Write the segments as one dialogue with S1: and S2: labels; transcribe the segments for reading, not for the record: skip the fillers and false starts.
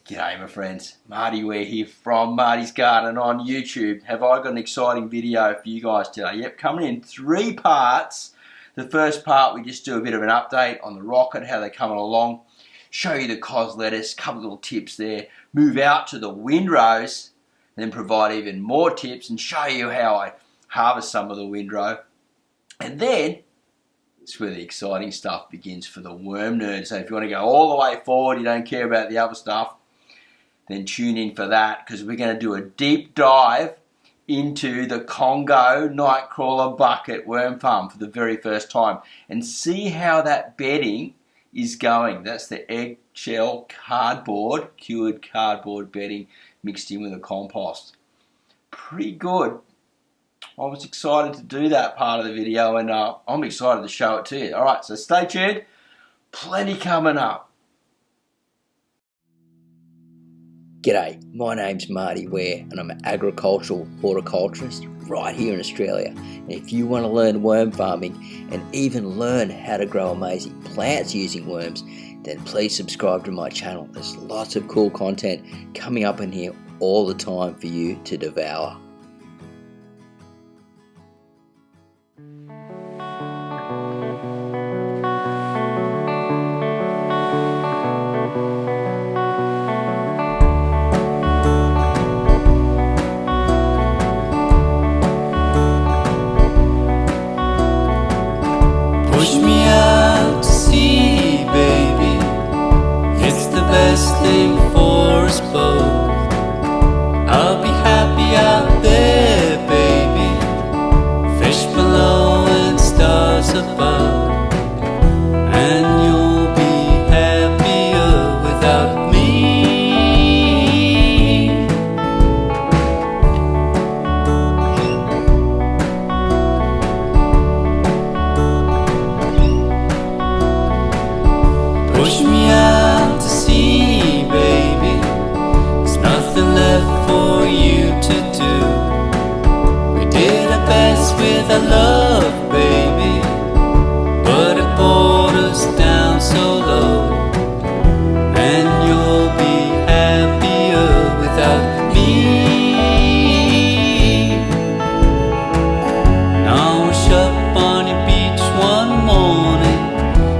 S1: G'day my friends, Marty Ware here from Marty's Garden on YouTube. Have I got an exciting video for you guys today? Yep, coming in 3 parts. The first part we just do a bit of an update on the rocket, how they're coming along, show you the cos lettuce, couple little tips there, move out to the windrows, then provide even more tips and show you how I harvest some of the windrow. And then it's where the exciting stuff begins for the worm nerds. So if you want to go all the way forward, you don't care about the other stuff, then tune in for that, because we're going to do a deep dive into the Congo Nightcrawler Bucket worm farm for the very first time and see how that bedding is going. That's the eggshell cardboard, cured cardboard bedding mixed in with a compost. Pretty good. I was excited to do that part of the video, and I'm excited to show it to you. Alright, so stay tuned. Plenty coming up.
S2: G'day, my name's Marty Ware and I'm an agricultural horticulturist right here in Australia. And if you want to learn worm farming and even learn how to grow amazing plants using worms, then please subscribe to my channel. There's lots of cool content coming up in here all the time for you to devour.
S3: For us both, I'll be happy out there, baby. Fish below and stars above, and you'll be happier without me. Push me out to sea, for you to do. We did our best with our love, baby, but it brought us down so low, and you'll be happier without me. Now I was up on your beach one morning,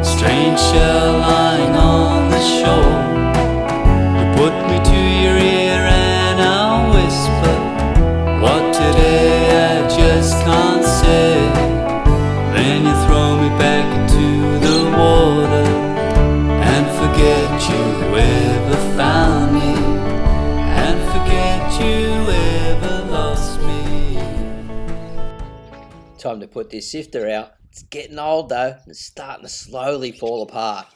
S3: strange shell lying on the shore. You put me to your ear and I'll whisper, what today I just can't say. Then you throw me back into the water and forget you ever found me, and forget you ever lost me.
S2: Time to put this sifter out. It's getting old though, and it's starting to slowly fall apart.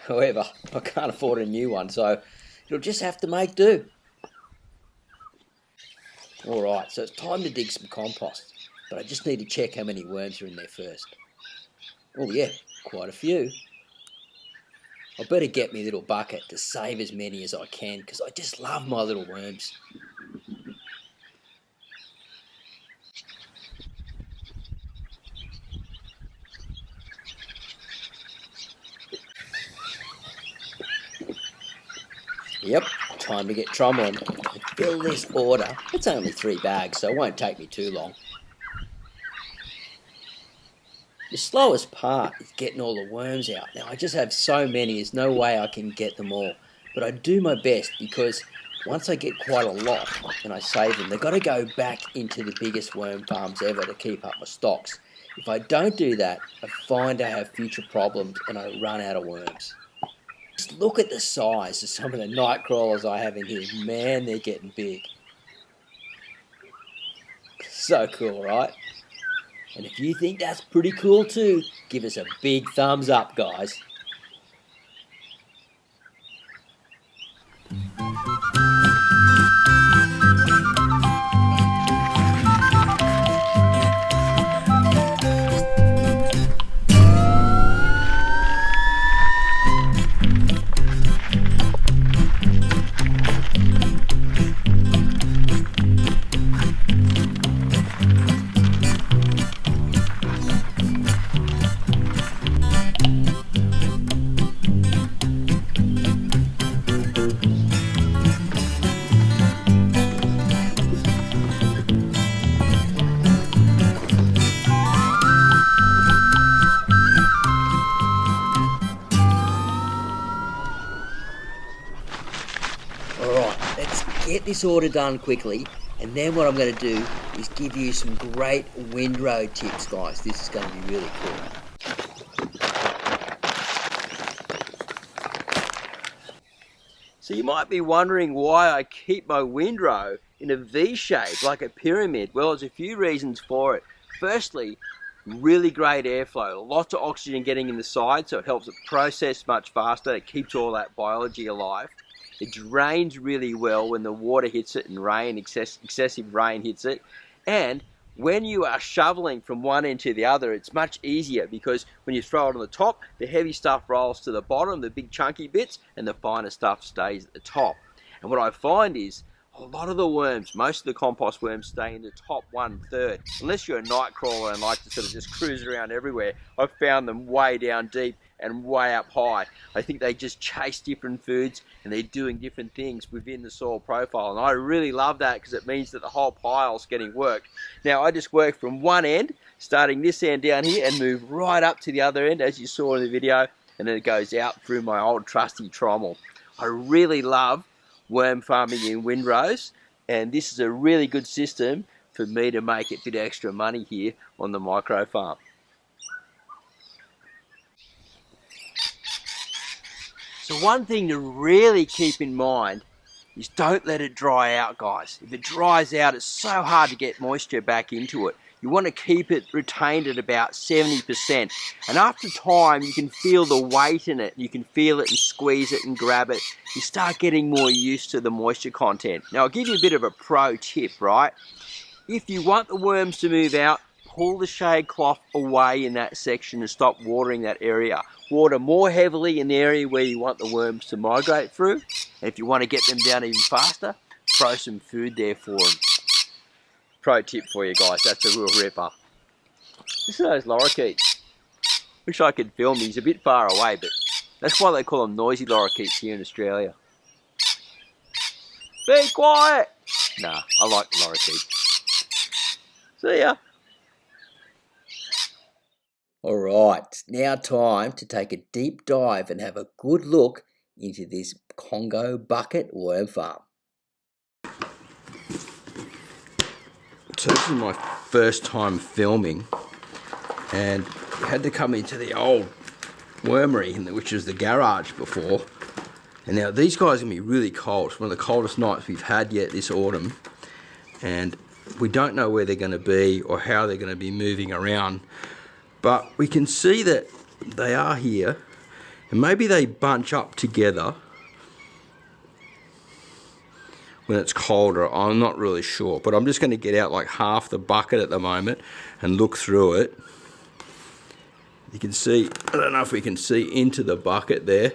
S2: However, I can't afford a new one, so it'll just have to make do. Alright, so it's time to dig some compost, but I just need to check how many worms are in there first. Oh yeah, quite a few. I better get me little bucket to save as many as I can, because I just love my little worms. Yep, time to get trommeling and fill this order. It's only 3 bags, so it won't take me too long. The slowest part is getting all the worms out. Now, I just have so many, there's no way I can get them all. But I do my best, because once I get quite a lot and I save them, they've got to go back into the biggest worm farms ever to keep up my stocks. If I don't do that, I find I have future problems and I run out of worms. Just look at the size of some of the night crawlers I have in here. Man, they're getting big. So cool, right? And if you think that's pretty cool too, give us a big thumbs up, guys. let's get this order done quickly, and then what I'm going to do is give you some great windrow tips, guys. This is going to be really cool. So you might be wondering why I keep my windrow in a V shape, like a pyramid. Well, there's a few reasons for it. Firstly, really great airflow, lots of oxygen getting in the side, so it helps it process much faster. It keeps all that biology alive. It drains really well when the water hits it and excessive rain hits it. And when you are shoveling from one end to the other, it's much easier because when you throw it on the top, the heavy stuff rolls to the bottom, the big chunky bits, and the finer stuff stays at the top. And what I find is a lot of the worms, most of the compost worms, stay in the top 1/3. Unless you're a night crawler and like to sort of just cruise around everywhere, I've found them way down deep and way up high. I think they just chase different foods and they're doing different things within the soil profile. And I really love that because it means that the whole pile's getting worked. Now I just work from one end, starting this end down here, and move right up to the other end as you saw in the video, and then it goes out through my old trusty trommel. I really love worm farming in windrows, and this is a really good system for me to make a bit extra money here on the micro farm. So one thing to really keep in mind is don't let it dry out, guys. If it dries out, it's so hard to get moisture back into it. You want to keep it retained at about 70%. And after time, you can feel the weight in it. You can feel it and squeeze it and grab it. You start getting more used to the moisture content. Now, I'll give you a bit of a pro tip, right? If you want the worms to move out, pull the shade cloth away in that section and stop watering that area. Water more heavily in the area where you want the worms to migrate through. And if you want to get them down even faster, throw some food there for them. Pro tip for you guys, that's a real ripper. Listen to those lorikeets. Wish I could film, he's a bit far away, but that's why they call them noisy lorikeets here in Australia. Be quiet! Nah, I like the lorikeet. See ya! Alright, now time to take a deep dive and have a good look into this Congo Bucket worm farm. So this is my first time filming, and I had to come into the old wormery, which was the garage before. And now these guys are going to be really cold. It's one of the coldest nights we've had yet this autumn, and we don't know where they're going to be or how they're going to be moving around. But we can see that they are here, and maybe they bunch up together when it's colder. I'm not really sure, but I'm just going to get out like half the bucket at the moment and look through it. You can see, I don't know if we can see into the bucket there,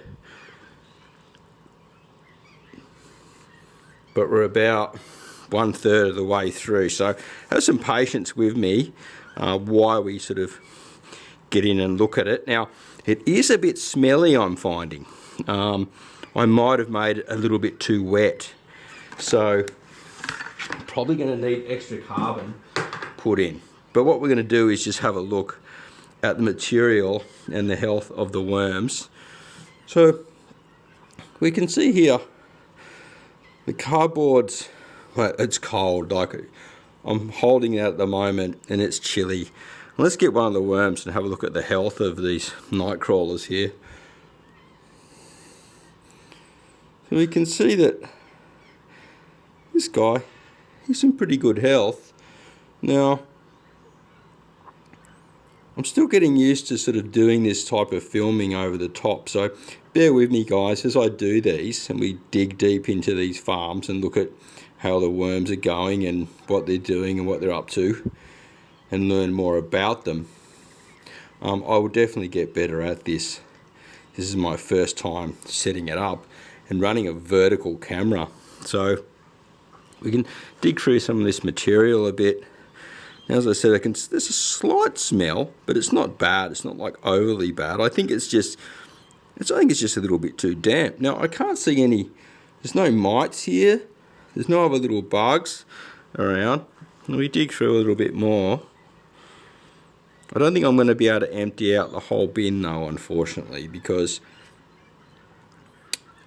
S2: but we're about 1/3 of the way through. So have some patience with me while we sort of get in and look at it. Now, it is a bit smelly, I'm finding. I might have made it a little bit too wet. So I'm probably going to need extra carbon put in. But what we're going to do is just have a look at the material and the health of the worms. So we can see here the cardboard's, well, it's cold. Like I'm holding it at the moment and it's chilly. Let's get one of the worms and have a look at the health of these night crawlers here. So we can see that this guy, he's in pretty good health. Now, I'm still getting used to sort of doing this type of filming over the top, so bear with me guys as I do these and we dig deep into these farms and look at how the worms are going and what they're doing and what they're up to and learn more about them. I will definitely get better at this. This is my first time setting it up and running a vertical camera, so we can dig through some of this material a bit. Now, as I said, there's a slight smell, but it's not bad. It's not like overly bad. I think it's just a little bit too damp. Now, I can't see any. There's no mites here. There's no other little bugs around. And we dig through a little bit more. I don't think I'm going to be able to empty out the whole bin though, unfortunately, because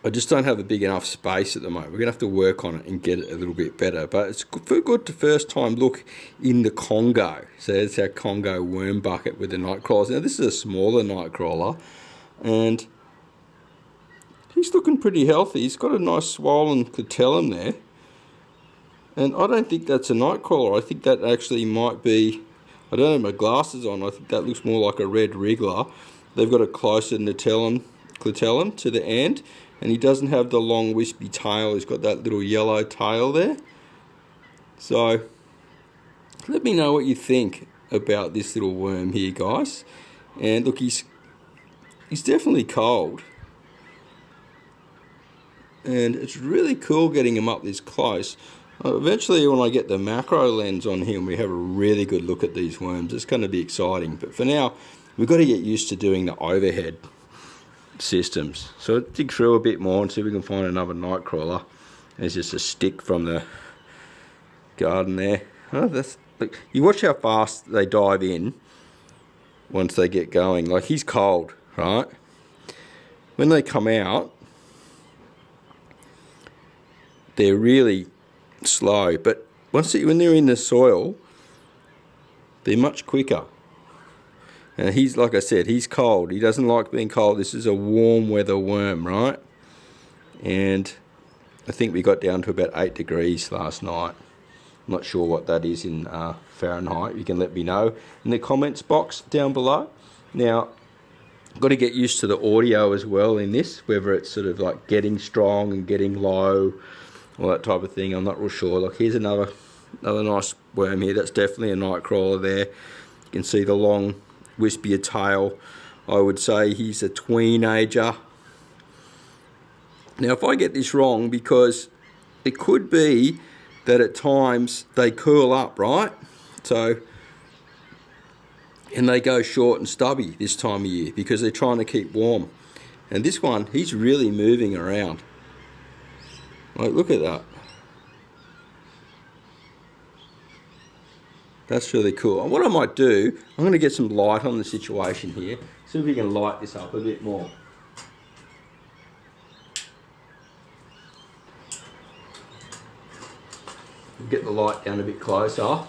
S1: I just don't have a big enough space at the moment. We're going to have to work on it and get it a little bit better. But it's good to first time look in the Congo. So it's our Congo worm bucket with the Nightcrawlers. Now this is a smaller Nightcrawler, and he's looking pretty healthy. He's got a nice swollen catellum there. And I don't think that's a Nightcrawler. I think that actually might be, I don't have my glasses on, I think that looks more like a red wriggler. They've got a closer clitellum to the end, and he doesn't have the long wispy tail. He's got that little yellow tail there. So let me know what you think about this little worm here, guys. And look, he's definitely cold, and it's really cool getting him up this close. Eventually, when I get the macro lens on him, we have a really good look at these worms. It's going to be exciting. But for now, we've got to get used to doing the overhead systems. So dig through a bit more and see if we can find another Nightcrawler. There's just a stick from the garden there. Oh, look, you watch how fast they dive in once they get going. Like, he's cold, right? When they come out, they're really slow, but when they're in the soil, they're much quicker. And he's, like I said, he's cold. He doesn't like being cold. This is a warm weather worm, right? And I think we got down to about 8 degrees last night. I'm not sure what that is in Fahrenheit. You can let me know in the comments box down below. Now, I've got to get used to the audio as well in this, whether it's sort of like getting strong and getting low, all that type of thing. I'm not real sure. Look, here's another nice worm here. That's definitely a Nightcrawler there. You can see the long wispier tail. I would say he's a tweenager. Now, if I get this wrong, because it could be that at times they curl up, right? So, and they go short and stubby this time of year because they're trying to keep warm. And this one, he's really moving around. Like, look at that. That's really cool. And what I might do, I'm going to get some light on the situation here. See if we can light this up a bit more. We'll get the light down a bit closer.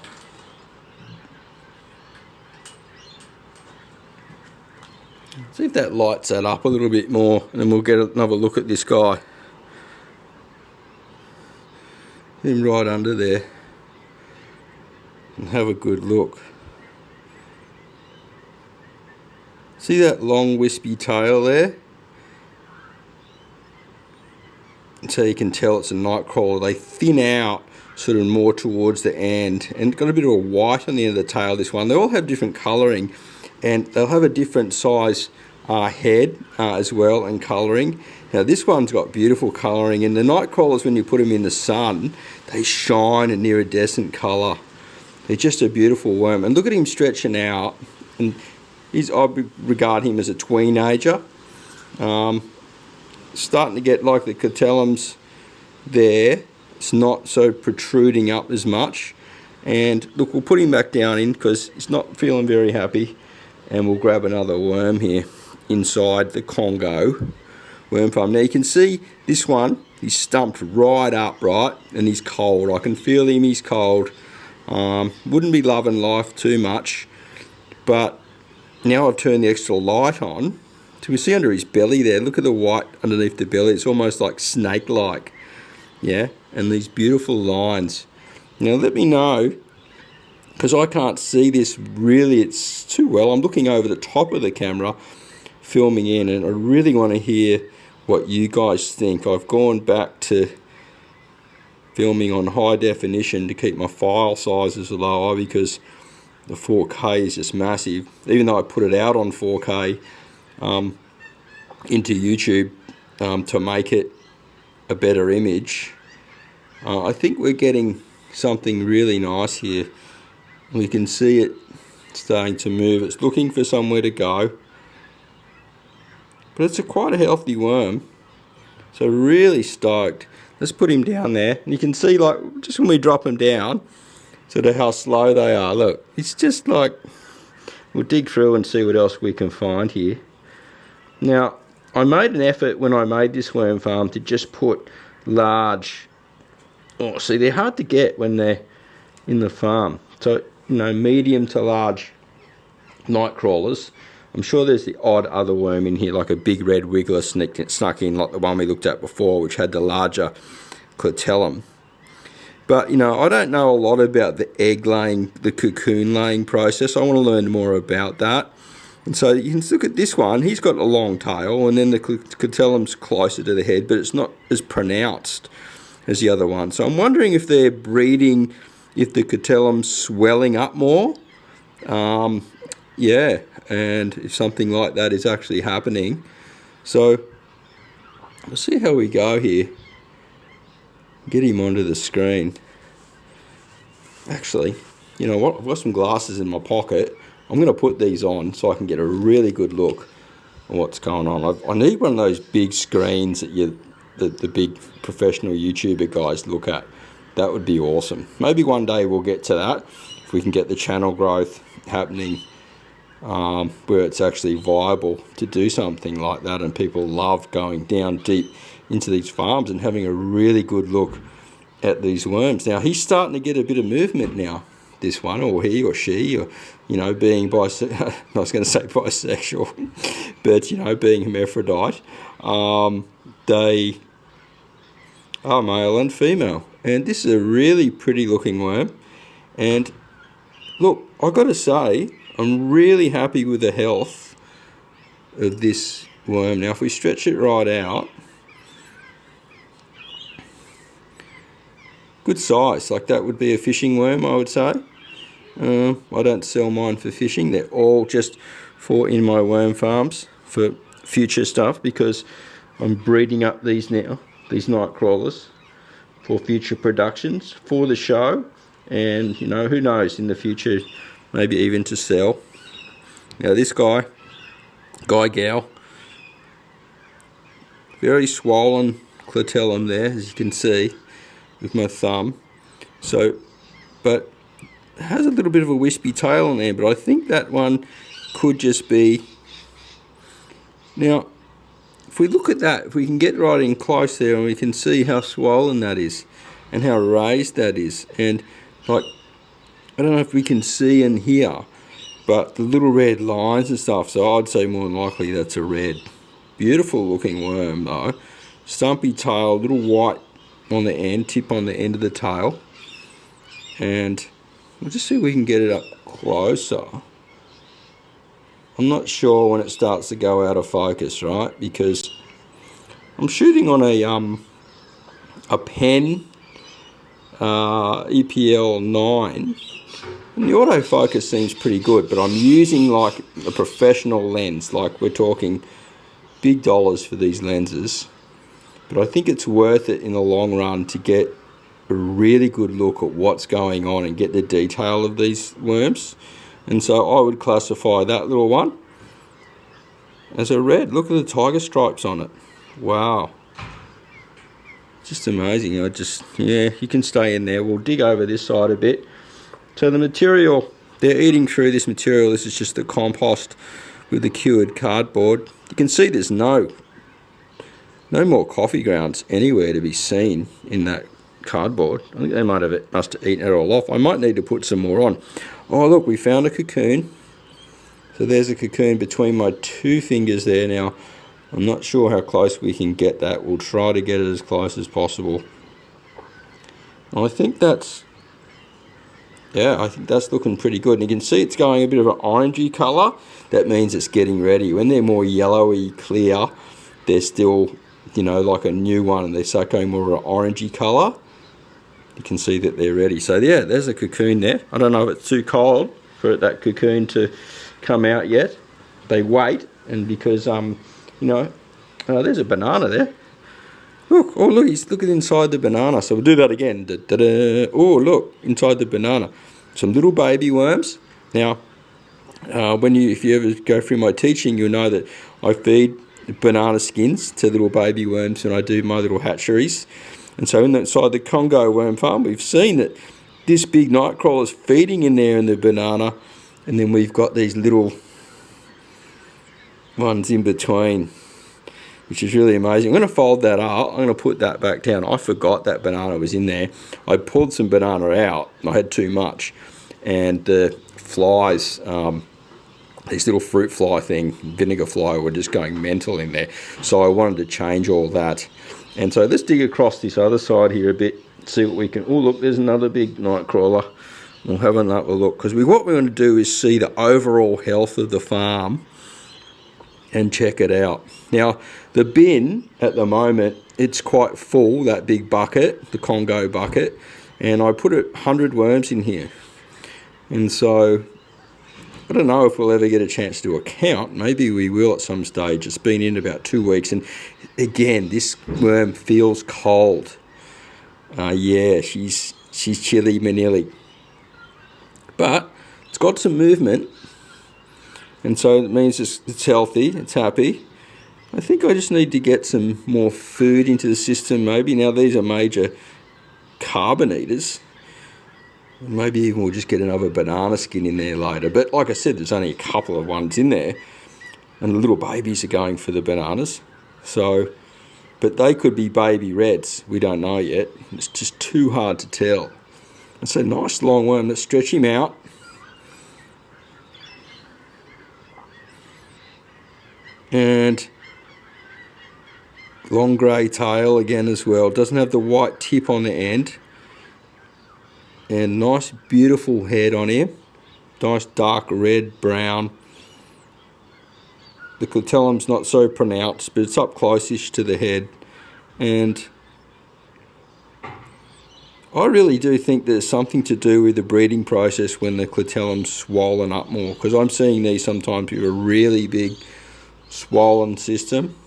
S1: See if that lights that up a little bit more, and then we'll get another look at this guy. Him right under there. And have a good look. See that long wispy tail there? So you can tell it's a Nightcrawler. They thin out sort of more towards the end, and got a bit of a white on the end of the tail, this one. They all have different colouring, and they'll have a different size head as well, and colouring. Now this one's got beautiful colouring, and the Nightcrawlers, when you put them in the sun, they shine an iridescent colour. They're just a beautiful worm. And look at him stretching out. And I regard him as a tweenager. Starting to get like the catellums there. It's not so protruding up as much. And look, we'll put him back down in because he's not feeling very happy. And we'll grab another worm here inside the Congo worm farm. Now you can see this one, he's stumped right up, right? And he's cold. I can feel him, he's cold. Wouldn't be loving life too much, but now I've turned the extra light on. So we see under his belly there, look at the white underneath the belly. It's almost like snake-like, yeah, and these beautiful lines. Now let me know, because I can't see this really, it's too well. I'm looking over the top of the camera, filming in, and I really want to hear what you guys think. I've gone back to filming on high definition to keep my file sizes lower because the 4K is just massive. Even though I put it out on 4K into YouTube to make it a better image, I think we're getting something really nice here. We can see it starting to move. It's looking for somewhere to go, but it's quite a healthy worm, so really stoked. Let's put him down there, and you can see, like, just when we drop him down, sort of how slow they are. Look, it's just like, we'll dig through and see what else we can find here. Now, I made an effort when I made this worm farm to just put large, oh, see, they're hard to get when they're in the farm. So, medium to large night crawlers. I'm sure there's the odd other worm in here, like a big red wiggler snuck in, like the one we looked at before, which had the larger clitellum. But, I don't know a lot about the egg laying, the cocoon laying process. I want to learn more about that. And so you can look at this one. He's got a long tail, and then the clitellum's closer to the head, but it's not as pronounced as the other one. So I'm wondering if they're breeding, if the clitellum's swelling up more. Yeah, and if something like that is actually happening. So we'll see how we go here. Get him onto the screen. Actually, you know what? I've got some glasses in my pocket. I'm going to put these on so I can get a really good look at what's going on. I need one of those big screens that the big professional YouTuber guys look at. That would be awesome. Maybe one day we'll get to that, if we can get the channel growth happening, where it's actually viable to do something like that, and people love going down deep into these farms and having a really good look at these worms. Now, he's starting to get a bit of movement now, this one, or he or she, or being I was going to say bisexual, but being hermaphrodite, they are male and female. And this is a really pretty looking worm. And look, I got to say, I'm really happy with the health of this worm. Now, if we stretch it right out, good size. Like, that would be a fishing worm, I would say. I don't sell mine for fishing. They're all just for in my worm farms for future stuff, because I'm breeding up these now, these night crawlers, for future productions, for the show, and who knows, in the future, maybe even to sell. Now this guy, gal, very swollen clitellum there, as you can see with my thumb. So, but it has a little bit of a wispy tail on there, but I think that one could just be. Now, if we look at that, if we can get right in close there, and we can see how swollen that is and how raised that is, and like, I don't know if we can see and hear, but the little red lines and stuff, so I'd say more than likely that's a red. Beautiful looking worm though. Stumpy tail, little white on the end, tip on the end of the tail. And we'll just see if we can get it up closer. I'm not sure when it starts to go out of focus, right? Because I'm shooting on a pen EPL 9, and the autofocus seems pretty good, but I'm using like a professional lens, like we're talking big dollars for these lenses. But I think it's worth it in the long run to get a really good look at what's going on and get the detail of these worms. And so I would classify that little one as a red. Look at the tiger stripes on it. Wow. Just amazing. Yeah, you can stay in there. We'll dig over this side a bit. So the material, they're eating through this material. This is just the compost with the cured cardboard. You can see there's no more coffee grounds anywhere to be seen in that cardboard. I think they must have eaten it all off. I might need to put some more on. Oh look, we found a cocoon. So there's a cocoon between my two fingers there. Now, I'm not sure how close we can get that. We'll try to get it as close as possible. I think that's looking pretty good. And you can see it's going a bit of an orangey colour. That means it's getting ready. When they're more yellowy clear, they're still, like a new one, and they start going more of an orangey colour. You can see that they're ready. So yeah, there's a cocoon there. I don't know if it's too cold for that cocoon to come out yet. They wait, and because there's a banana there. Look, he's looking inside the banana. So we'll do that again. Oh, look, inside the banana. Some little baby worms. Now, if you ever go through my teaching, you'll know that I feed banana skins to little baby worms when I do my little hatcheries. And so inside the Congo worm farm, we've seen that this big nightcrawler is feeding in there in the banana, and then we've got these little ones in between. which is really amazing. I'm going to fold that up. I'm going to put that back down. I forgot that banana was in there. I pulled some banana out. I had too much. And the flies, this little fruit fly thing, vinegar fly, were just going mental in there. So I wanted to change all that. And so let's dig across this other side here a bit, see what we can... Oh, look, there's another big night crawler. We'll have another look. Because what we're going to do is see the overall health of the farm and check it out. Now, the bin at the moment, it's quite full, that big bucket, the Congo bucket. And I put 100 worms in here. And so... I don't know if we'll ever get a chance to do a count. Maybe we will at some stage. It's been in about 2 weeks. And again, this worm feels cold. Yeah, she's chilly manilly. But it's got some movement. And so it means it's healthy, it's happy. I think I just need to get some more food into the system maybe. Now these are major carbon eaters. Maybe even we'll just get another banana skin in there later. But like I said, there's only a couple of ones in there. And the little babies are going for the bananas. So, but they could be baby reds. We don't know yet. It's just too hard to tell. It's a nice long worm. Let's stretch him out. And long grey tail again as well. Doesn't have the white tip on the end. And nice beautiful head on him. Nice dark red, brown. The clitellum's not so pronounced, but it's up close-ish to the head. And I really do think there's something to do with the breeding process when the clitellum's swollen up more. Because I'm seeing these sometimes with a really big swollen system.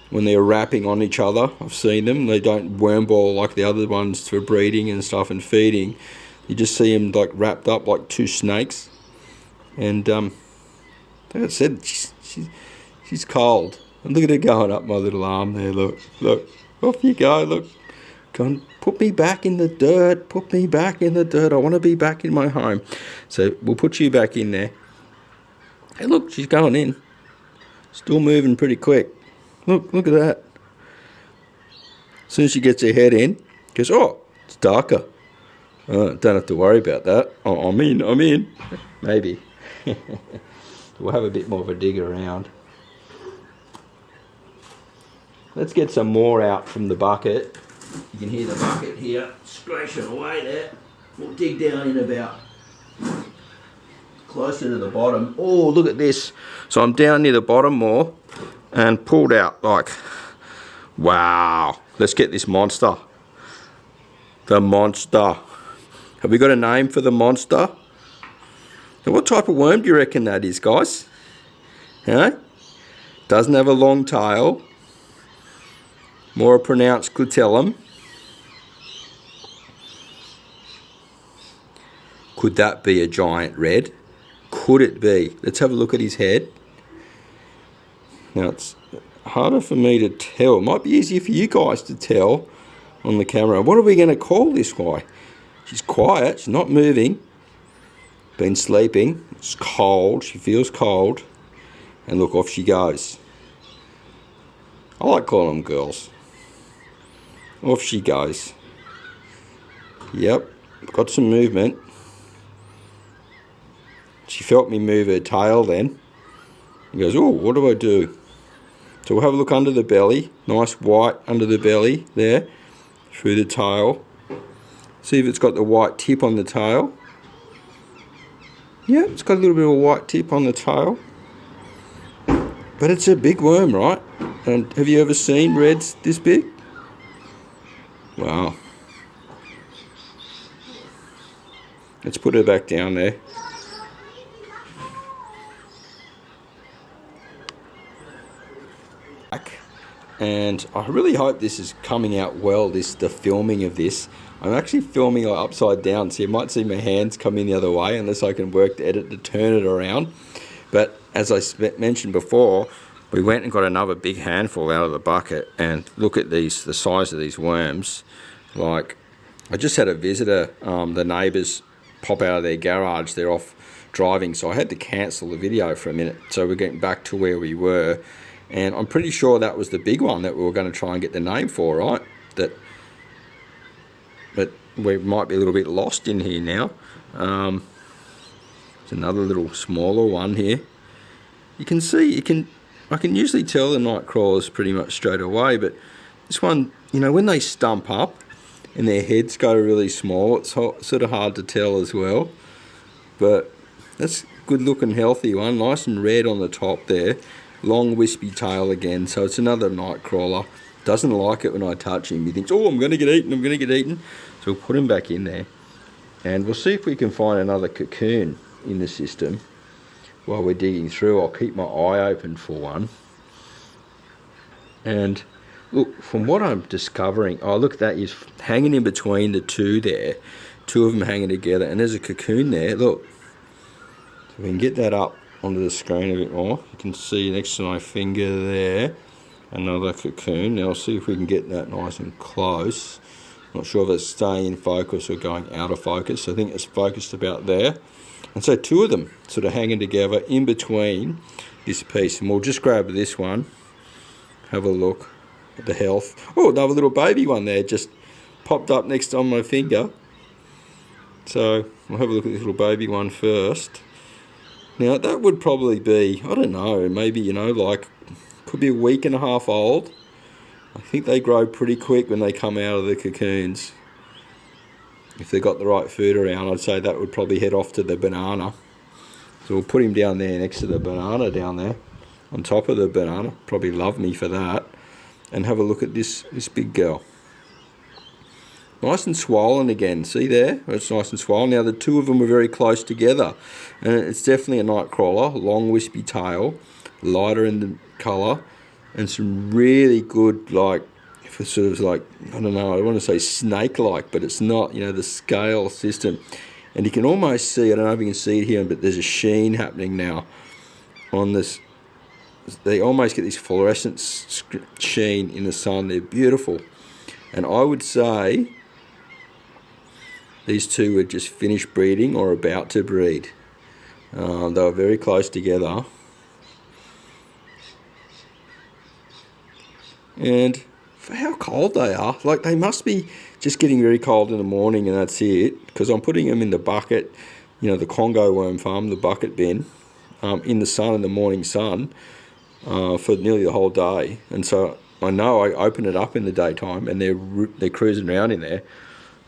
S1: When they're wrapping on each other, I've seen them. They don't worm ball like the other ones for breeding and stuff and feeding. You just see them like wrapped up like two snakes. And like I said, she's cold. And look at her going up my little arm there. Look, off you go. Look, go on, put me back in the dirt. Put me back in the dirt. I want to be back in my home. So we'll put you back in there. Hey, look, she's going in. Still moving pretty quick. Look at that. As soon as she gets her head in, goes, oh, it's darker. Don't have to worry about that. Oh, I'm in. Maybe. We'll have a bit more of a dig around. Let's get some more out from the bucket. You can hear the bucket here, scratching away there. We'll dig down in about closer to the bottom. Oh, look at this. So I'm down near the bottom more. And pulled out like, wow, let's get this monster. The monster. Have we got a name for the monster? Now, what type of worm do you reckon that is, guys? Huh? Doesn't have a long tail. More pronounced clitellum. Could that be a giant red? Could it be? Let's have a look at his head. Now it's harder for me to tell. It might be easier for you guys to tell on the camera. What are we going to call this guy? She's quiet. She's not moving. Been sleeping. It's cold. She feels cold. And look, off she goes. I like calling them girls. Off she goes. Yep. Got some movement. She felt me move her tail then. He goes, oh, what do I do? So we'll have a look under the belly. Nice white under the belly there. Through the tail. See if it's got the white tip on the tail. Yeah, it's got a little bit of a white tip on the tail. But it's a big worm, right? And have you ever seen reds this big? Wow. Let's put her back down there. And I really hope this is coming out well, the filming of this. I'm actually filming upside down, so you might see my hands come in the other way unless I can work the edit to turn it around. But as I mentioned before, we went and got another big handful out of the bucket, and look at the size of these worms. Like, I just had a visitor, the neighbours pop out of their garage. They're off driving, so I had to cancel the video for a minute. So we're getting back to where we were. And I'm pretty sure that was the big one that we were going to try and get the name for, right? But we might be a little bit lost in here now. There's another little smaller one here. You can see, I can usually tell the night crawlers pretty much straight away, but this one, you know, when they stump up and their heads go really small, it's sort of hard to tell as well. But that's a good looking healthy one, nice and red on the top there. Long wispy tail again, so it's another night crawler. Doesn't like it when I touch him. He thinks, oh, I'm going to get eaten, I'm going to get eaten. So we'll put him back in there. And we'll see if we can find another cocoon in the system while we're digging through. I'll keep my eye open for one. And look, from what I'm discovering, oh, look, that is hanging in between the two there. Two of them hanging together, and there's a cocoon there, look. So we can get that up onto the screen a bit more. You can see next to my finger there, another cocoon. Now I'll see if we can get that nice and close. Not sure if it's staying in focus or going out of focus. I think it's focused about there. And so two of them sort of hanging together in between this piece. And we'll just grab this one, have a look at the health. Oh, another little baby one there just popped up next on my finger. So we'll have a look at this little baby one first. Now that would probably be, I don't know, maybe, you know, like, could be a week and a half old. I think they grow pretty quick when they come out of the cocoons. If they've got the right food around, I'd say that would probably head off to the banana. So we'll put him down there next to the banana down there, on top of the banana. Probably love me for that. And have a look at this big girl. Nice and swollen again, see there? It's nice and swollen. Now the two of them are very close together. And it's definitely a night crawler, long wispy tail, lighter in the colour, and some really good, like, sort of like, I don't know, I want to say snake-like, but it's not, you know, the scale system. And you can almost see, I don't know if you can see it here, but there's a sheen happening now on this. They almost get this fluorescent sheen in the sun. They're beautiful. And I would say these two were just finished breeding or about to breed. They were very close together. And for how cold they are, like they must be just getting very cold in the morning and that's it. Because I'm putting them in the bucket, you know, the Congo worm farm, the bucket bin, in the sun, in the morning sun, for nearly the whole day. And so I know I open it up in the daytime and they're cruising around in there.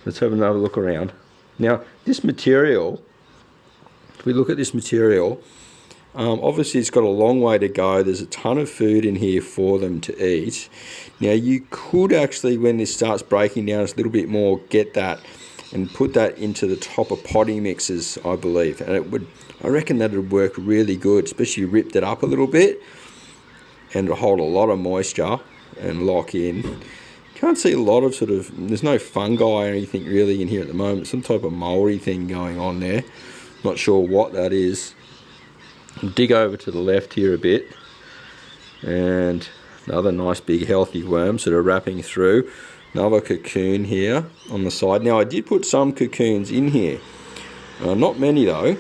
S1: Let's have another look around. Now, this material, if we look at this material, obviously it's got a long way to go. There's a ton of food in here for them to eat. Now, you could actually, when this starts breaking down a little bit more, get that and put that into the top of potting mixes, I believe. And I reckon that would work really good, especially if you ripped it up a little bit and hold a lot of moisture and lock in. Can't see a lot of sort of, there's no fungi or anything really in here at the moment. Some type of moldy thing going on there. Not sure what that is. I'll dig over to the left here a bit. And another nice big healthy worm sort of wrapping through. Another cocoon here on the side. Now I did put some cocoons in here. Not many though.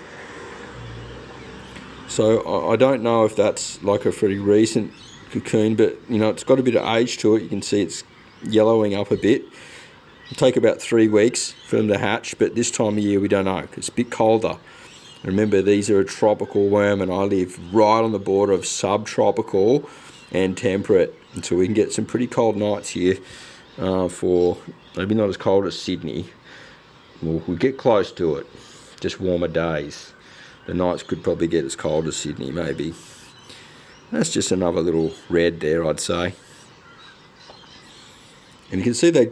S1: So I don't know if that's like a pretty recent cocoon, but you know, it's got a bit of age to it. You can see it's yellowing up a bit. It'll take about 3 weeks for them to hatch, but this time of year we don't know, 'cause it's a bit colder. Remember, these are a tropical worm and I live right on the border of subtropical and temperate, and so we can get some pretty cold nights here, for maybe not as cold as Sydney. We'll get close to it, just warmer days. The nights could probably get as cold as Sydney maybe. That's just another little red there, I'd say. And you can see they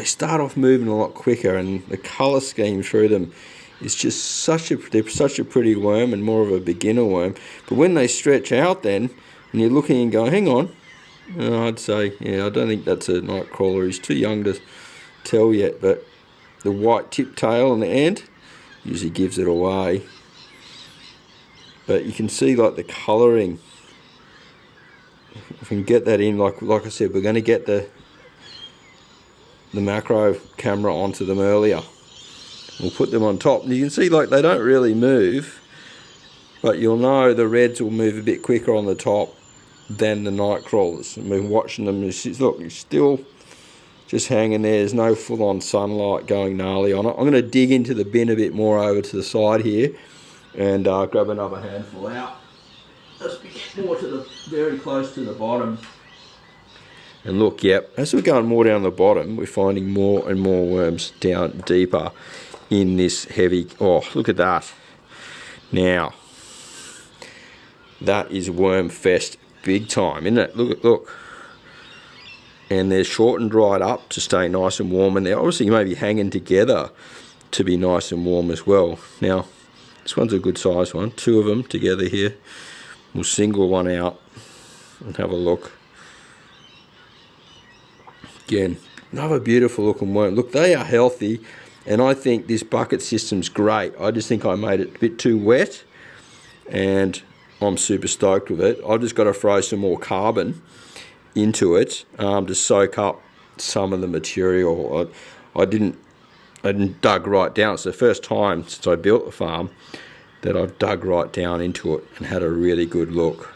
S1: start off moving a lot quicker, and the colour scheme through them is just they're such a pretty worm and more of a beginner worm. But when they stretch out then, and you're looking and going, hang on, I'd say, yeah, I don't think that's a night crawler. He's too young to tell yet, but the white tip tail on the end usually gives it away. But you can see like the colouring. If we can get that in, like I said, we're going to get the macro camera onto them earlier. We'll put them on top, and you can see like they don't really move, but you'll know the reds will move a bit quicker on the top than the night crawlers. And we're watching them. Look, it's still just hanging there. There's no full-on sunlight going gnarly on it. I'm going to dig into the bin a bit more over to the side here and grab another handful out. As we get more to the very close to the bottom. And look, yep, as we're going more down the bottom, we're finding more and more worms down deeper in this heavy. Oh, look at that. Now, that is worm fest big time, isn't it? Look. And they're short and dried up to stay nice and warm, and they're obviously maybe hanging together to be nice and warm as well. Now, this one's a good size one. 2 of them together here. We'll single one out and have a look. Again, another beautiful looking worm. Look, they are healthy, and I think this bucket system's great. I just think I made it a bit too wet, and I'm super stoked with it. I've just got to throw some more carbon into it to soak up some of the material. I didn't dug right down. It's the first time since I built the farm that I've dug right down into it and had a really good look.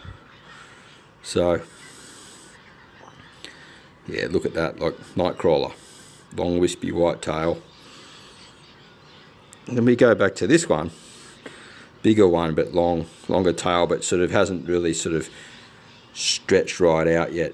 S1: So yeah, look at that, like Nightcrawler, long wispy white tail. And then we go back to this one, bigger one, but longer tail, but sort of hasn't really sort of stretched right out yet.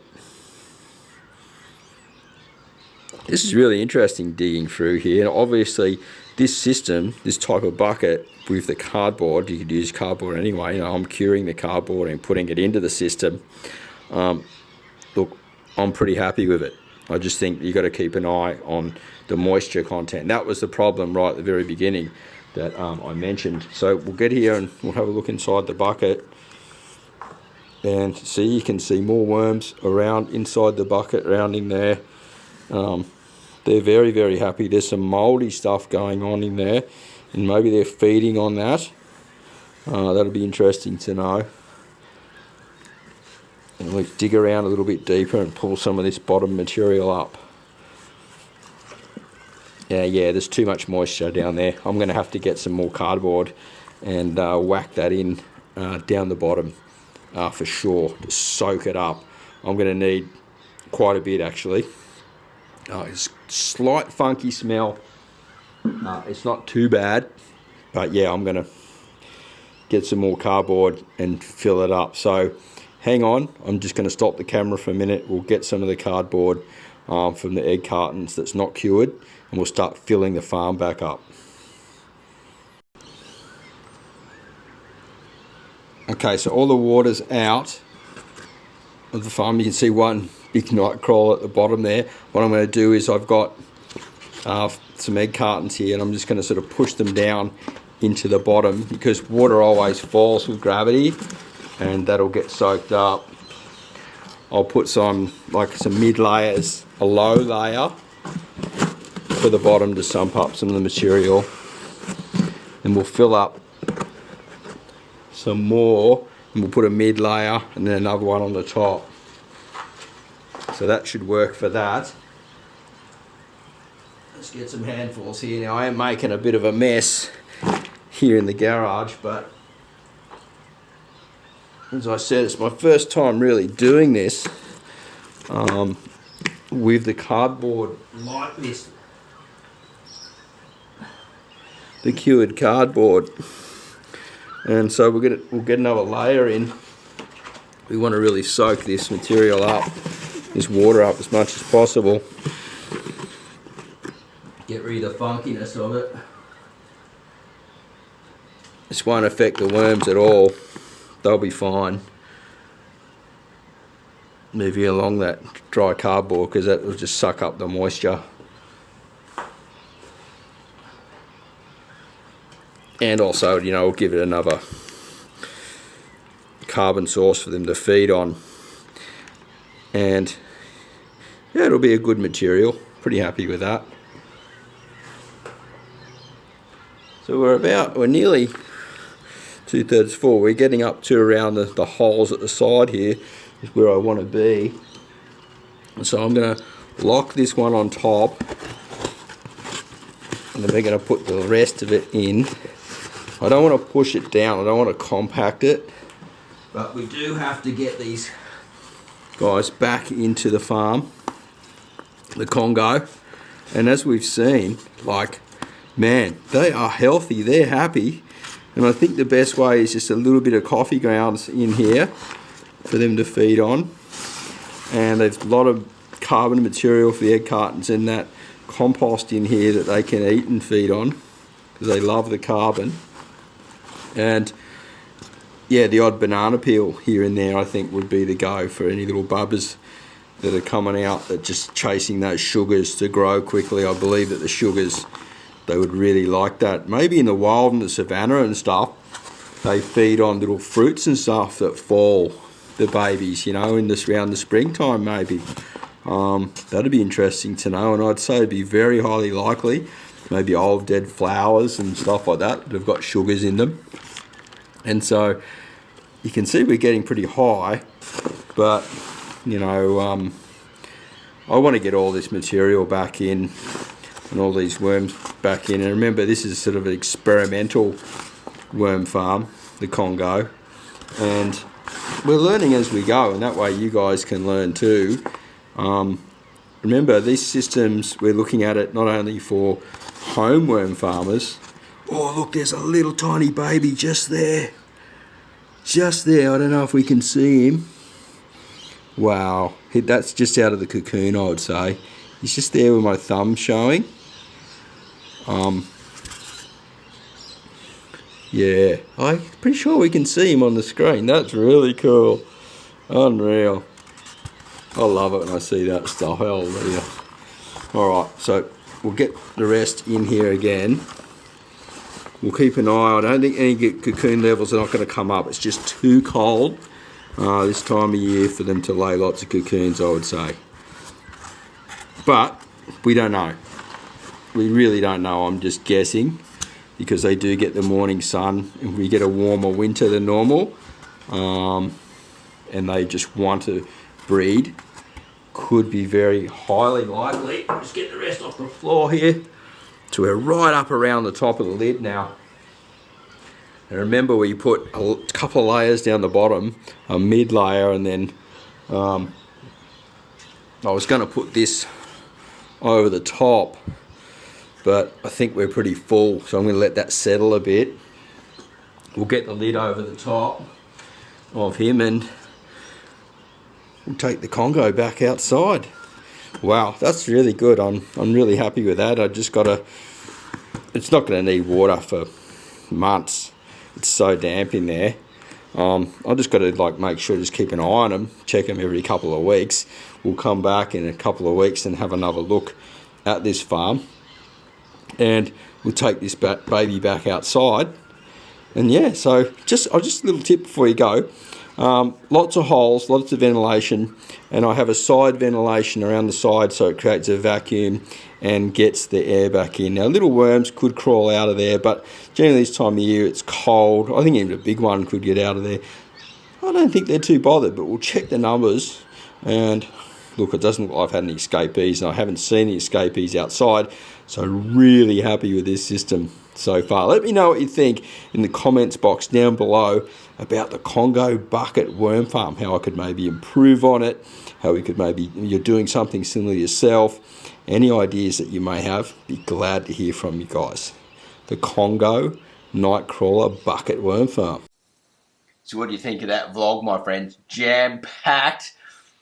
S1: This is really interesting digging through here. And obviously this system, this type of bucket with the cardboard, you could use cardboard anyway. You know, I'm curing the cardboard and putting it into the system. Look, I'm pretty happy with it. I just think you got to keep an eye on the moisture content. That was the problem right at the very beginning that I mentioned. So we'll get here and we'll have a look inside the bucket. And see, you can see more worms around inside the bucket, around in there. They're very, very happy. There's some mouldy stuff going on in there, and maybe they're feeding on that. That'll be interesting to know. And we dig around a little bit deeper and pull some of this bottom material up. Yeah, there's too much moisture down there. I'm going to have to get some more cardboard and whack that in down the bottom for sure, to soak it up. I'm going to need quite a bit actually. It's slight funky smell. It's not too bad, but yeah, I'm going to get some more cardboard and fill it up. So hang on, I'm just going to stop the camera for a minute. We'll get some of the cardboard from the egg cartons that's not cured, and we'll start filling the farm back up. Okay, so all the water's out of the farm. You can see one big night crawler at the bottom there. What I'm going to do is I've got some egg cartons here, and I'm just going to sort of push them down into the bottom, because water always falls with gravity, and that'll get soaked up. I'll put some mid layers, a low layer for the bottom to sump up some of the material, and we'll fill up some more, and we'll put a mid layer and then another one on the top. So that should work for that. Let's get some handfuls here. Now I am making a bit of a mess here in the garage, but as I said, it's my first time really doing this with the cardboard like this, the cured cardboard. And so we'll get another layer in. We want to really soak this material up, this water up as much as possible. Get rid of the funkiness of it. This won't affect the worms at all. They'll be fine. Move you along that dry cardboard, because that will just suck up the moisture. And also, you know, we'll give it another carbon source for them to feed on. And yeah, it'll be a good material. Pretty happy with that. So we're nearly 2/3 full. We're getting up to around the holes at the side here is where I want to be. And so I'm going to lock this one on top, and then we're going to put the rest of it in. I don't want to push it down, I don't want to compact it, but we do have to get these guys, back into the farm, the Congo, and as we've seen, like, man, they are healthy, they're happy, and I think the best way is just a little bit of coffee grounds in here for them to feed on, and there's a lot of carbon material for the egg cartons and that compost in here that they can eat and feed on because they love the carbon. And yeah, the odd banana peel here and there I think would be the go for any little bubbers that are coming out that just chasing those sugars to grow quickly. I believe that the sugars, they would really like that. Maybe in the wild, in the savannah and stuff, they feed on little fruits and stuff that fall, the babies, you know, in this around the springtime maybe. That'd be interesting to know, and I'd say it'd be very highly likely. Maybe old dead flowers and stuff like that that have got sugars in them. And so you can see we're getting pretty high, but you know, I want to get all this material back in and all these worms back in. And remember, this is sort of an experimental worm farm, the Congo, and we're learning as we go, and that way you guys can learn too. Remember, these systems, we're looking at it not only for home worm farmers. Oh look, there's a little tiny baby just there. Just there, I don't know if we can see him. Wow, that's just out of the cocoon, I would say. He's just there with my thumb showing. Yeah, I'm pretty sure we can see him on the screen. That's really cool. Unreal. I love it when I see that stuff. Hallelujah. Alright, so we'll get the rest in here again. We'll keep an eye. I don't think any cocoon levels are not going to come up. It's just too cold this time of year for them to lay lots of cocoons, I would say. But we don't know. We really don't know. I'm just guessing because they do get the morning sun and we get a warmer winter than normal, and they just want to breed. Could be very highly likely. Just get the rest off the floor here. So we're right up around the top of the lid now. And remember, we put a couple of layers down the bottom, a mid layer, and then I was going to put this over the top, but I think we're pretty full, so I'm going to let that settle a bit. We'll get the lid over the top of him and we'll take the Congo back outside. Wow, that's really good. I'm really happy with that. I just got to, it's not going to need water for months. It's so damp in there. I just got to like make sure, just keep an eye on them, check them every couple of weeks. We'll come back in a couple of weeks and have another look at this farm, and we'll take this baby back outside. And yeah, so just a little tip before you go. Lots of holes, lots of ventilation, and I have a side ventilation around the side so it creates a vacuum and gets the air back in. Now little worms could crawl out of there, but generally this time of year it's cold. I think even a big one could get out of there. I don't think they're too bothered, but we'll check the numbers. And look, it doesn't look like I've had any escapees, and I haven't seen any escapees outside, so really happy with this system so far. Let me know what you think in the comments box down below about the Congo Bucket worm farm, how I could maybe improve on it, how we could maybe, you're doing something similar yourself, any ideas that you may have. Be glad to hear from you guys. The Congo Nightcrawler Bucket worm farm.
S4: So what do you think of that vlog, my friends? Jam-packed,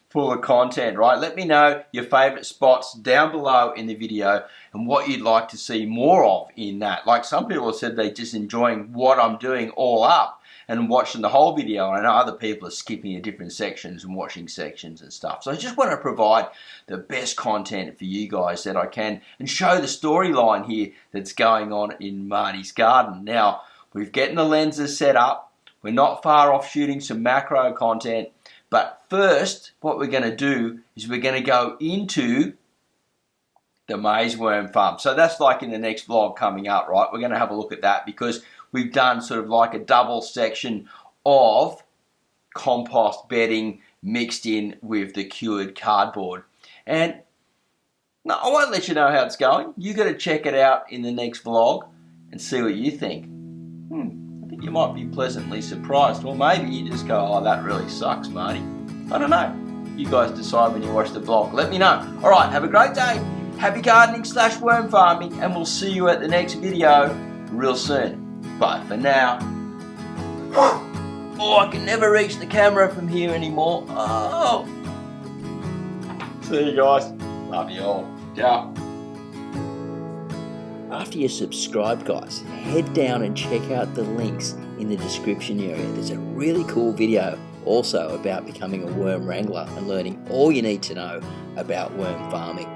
S4: full of content, right? Let me know your favourite spots down below in the video and what you'd like to see more of in that. Like some people have said they're just enjoying what I'm doing all up and watching the whole video. I know other people are skipping the different sections and watching sections and stuff. So I just want to provide the best content for you guys that I can and show the storyline here that's going on in Marty's garden. Now, we're getting the lenses set up. We're not far off shooting some macro content. But first, what we're going to do is we're going to go into the maize worm farm. So that's like in the next vlog coming up, right? We're going to have a look at that because we've done sort of like a double section of compost bedding mixed in with the cured cardboard. And no, I won't let you know how it's going. You got to check it out in the next vlog and see what you think. I think you might be pleasantly surprised. Or maybe you just go, oh, that really sucks, Marty. I don't know.
S1: You guys decide when you watch the vlog. Let me know. Alright, have a great day. Happy gardening / worm farming, and we'll see you at the next video real soon. Bye for now. Oh, I can never reach the camera from here anymore. Oh. See you guys. Love you all. Ciao.
S2: After you're subscribed, guys, head down and check out the links in the description area. There's a really cool video also about becoming a worm wrangler and learning all you need to know about worm farming.